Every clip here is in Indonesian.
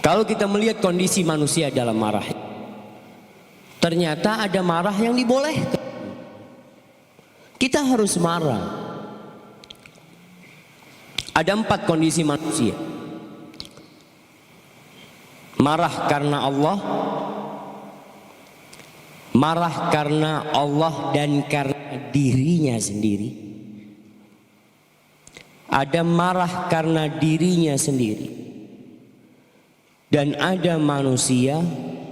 Kalau kita melihat kondisi manusia dalam marah, ternyata ada marah yang dibolehkan. Kita harus marah. Ada 4 kondisi manusia. Marah karena Allah, marah karena Allah dan karena dirinya sendiri. Ada marah karena dirinya sendiri. Dan ada manusia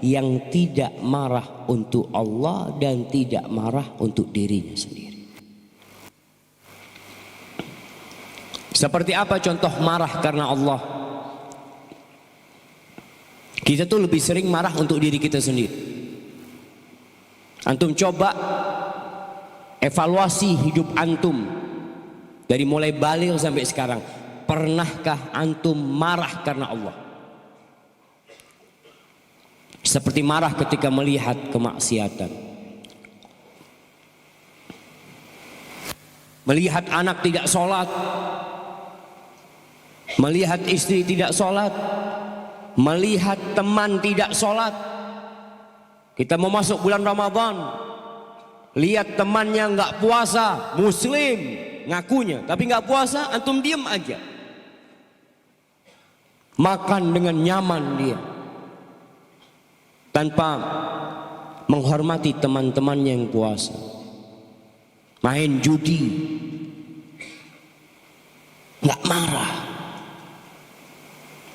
yang tidak marah untuk Allah dan tidak marah untuk dirinya sendiri. Seperti apa contoh marah karena Allah? Kita tuh lebih sering marah untuk diri kita sendiri. Antum coba evaluasi hidup antum dari mulai balik sampai sekarang. Pernahkah antum marah karena Allah? Seperti marah ketika melihat kemaksiatan, melihat anak tidak sholat, melihat istri tidak sholat, melihat teman tidak sholat. Kita mau masuk bulan Ramadan, lihat temannya nggak puasa, muslim ngakunya, tapi nggak puasa, antum diem aja. Makan dengan nyaman dia, tanpa menghormati teman-temannya yang puasa. Main judi, nggak marah.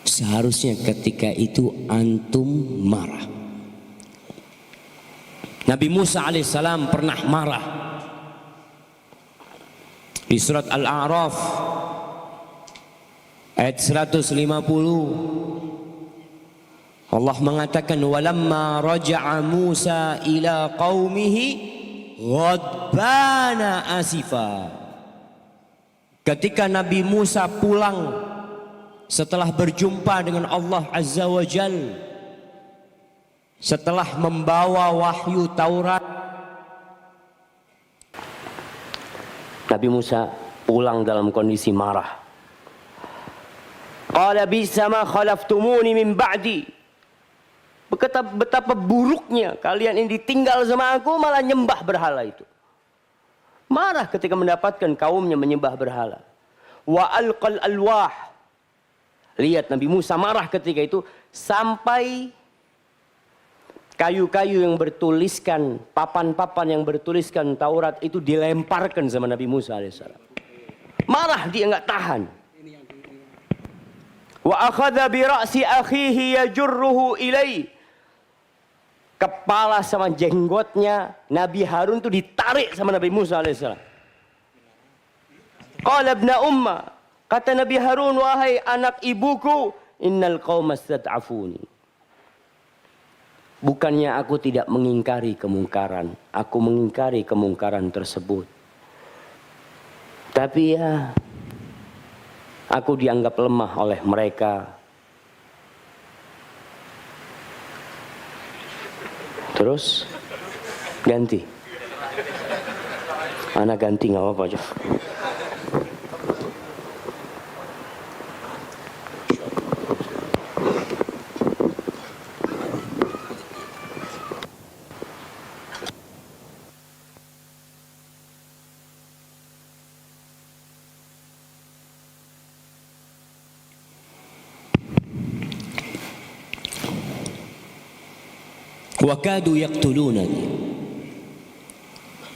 Seharusnya ketika itu antum marah. Nabi Musa alaihissalam pernah marah. Di surat Al-A'raf ayat 150 Allah mengatakan, walamma raja'a Musa ila qaumihi ghadbana asifa. Ketika Nabi Musa pulang setelah berjumpa dengan Allah Azza wa Jal, setelah membawa wahyu Taurat, Nabi Musa pulang dalam kondisi marah. Qala bisa ma khalaftumuni min ba'di. Betapa buruknya kalian ini ditinggal sama aku malah nyembah berhala itu. Marah ketika mendapatkan kaumnya menyembah berhala. Wa alqal alwah. Lihat Nabi Musa marah ketika itu sampai kayu-kayu yang bertuliskan, papan-papan yang bertuliskan Taurat itu dilemparkan sama Nabi Musa alaihissalam. Marah dia nggak tahan. Wa akhadha bi ra'si akhihi yajurruhu ilai. Kepala sama jenggotnya Nabi Harun itu ditarik sama Nabi Musa alaihissalam. Qala ibna umma, kata Nabi Harun, wahai anak ibuku, innal qauma stad'afuni. Bukannya aku tidak mengingkari kemungkaran, aku mengingkari kemungkaran tersebut. Tapi ya, aku dianggap lemah oleh mereka. Terus ganti, anak ganti nggak apa-apa aja. Wakadu yaqtulunani.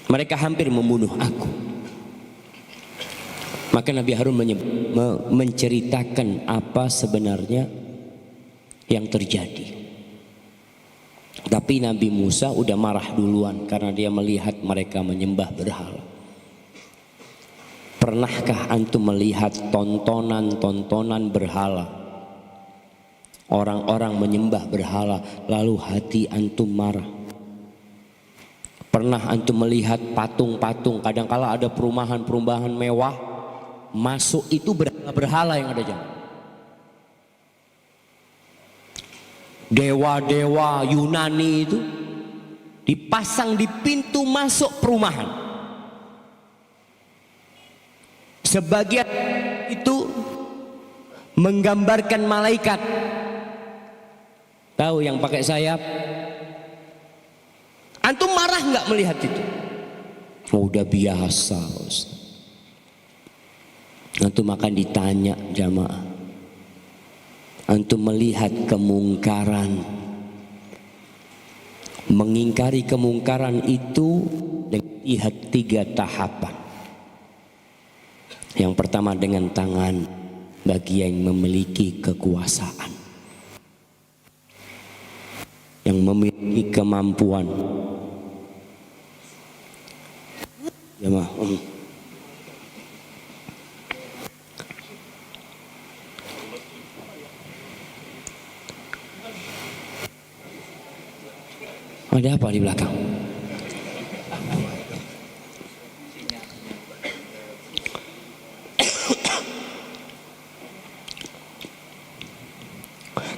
Mereka hampir membunuh aku. Maka Nabi Harun menceritakan apa sebenarnya yang terjadi. Tapi Nabi Musa udah marah duluan karena dia melihat mereka menyembah berhala. Pernahkah antum melihat tontonan-tontonan berhala? Orang-orang menyembah berhala, lalu hati antum marah. Pernah antum melihat patung-patung, kadang-kala ada perumahan-perumahan mewah, masuk itu berhala yang ada jam. Dewa-dewa Yunani itu dipasang di pintu masuk perumahan. Sebagian itu menggambarkan malaikat, Tahu yang pakai sayap? Antum marah nggak melihat itu? Oh, udah biasa, Ustaz. Antum akan ditanya jamaah. Antum melihat kemungkaran, mengingkari kemungkaran itu lihat 3 tahapan. Yang pertama dengan tangan bagi yang memiliki kekuasaan, yang memiliki kemampuan. Jemaah, ada apa di belakang?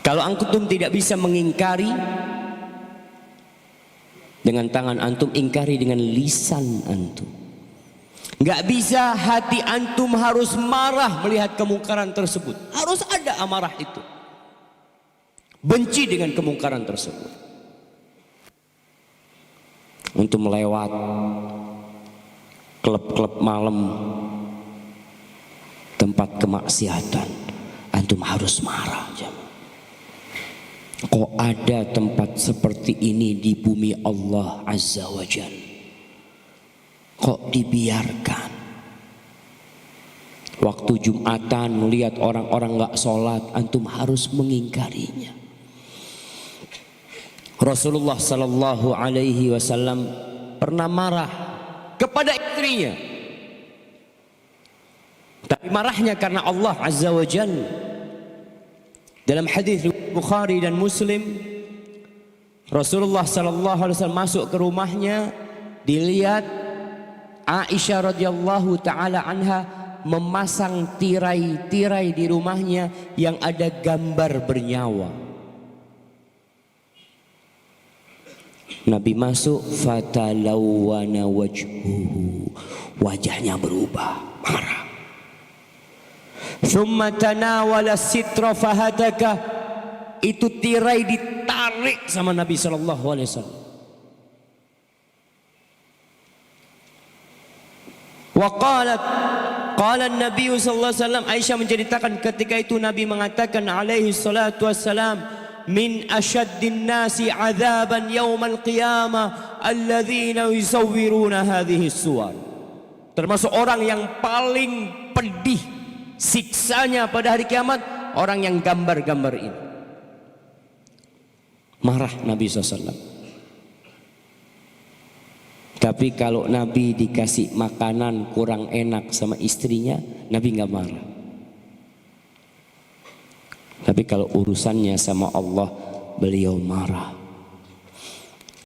Kalau antum tidak bisa mengingkari dengan tangan antum, ingkari dengan lisan antum. Nggak bisa hati antum harus marah melihat kemungkaran tersebut. Harus ada amarah itu. Benci dengan kemungkaran tersebut. Untuk melewat klub-klub malam, tempat kemaksiatan, antum harus marah. Kok ada tempat seperti ini di bumi Allah Azza wa Jalla? Kok dibiarkan? Waktu Jumatan melihat orang-orang gak sholat, antum harus mengingkarinya. Rasulullah Sallallahu Alaihi Wasallam pernah marah kepada istrinya, tapi marahnya karena Allah Azza wa Jalla. Dalam hadis Bukhari dan Muslim, Rasulullah Sallallahu Alaihi Wasallam masuk ke rumahnya, dilihat Aisyah radhiyallahu taala anha memasang tirai-tirai di rumahnya yang ada gambar bernyawa. Nabi masuk, fatalawwana wajhuhu, wajahnya berubah, marah. Thumma tanawala sitra fahadaka, itu tirai ditarik sama Nabi sallallahu alaihi wasallam. Wa qala Nabi sallallahu alaihi wasallam, Aisyah menceritakan ketika itu Nabi mengatakan alaihi salatu wassalam, min asyaddin nasi adzaban yaumal qiyamah alladzina yusawwiruna hadhihi suwar. Termasuk orang yang paling pedih siksanya pada hari kiamat, orang yang gambar-gambar ini. Marah Nabi SAW. Tapi kalau Nabi dikasih makanan kurang enak sama istrinya, Nabi nggak marah. Tapi kalau urusannya sama Allah, beliau marah.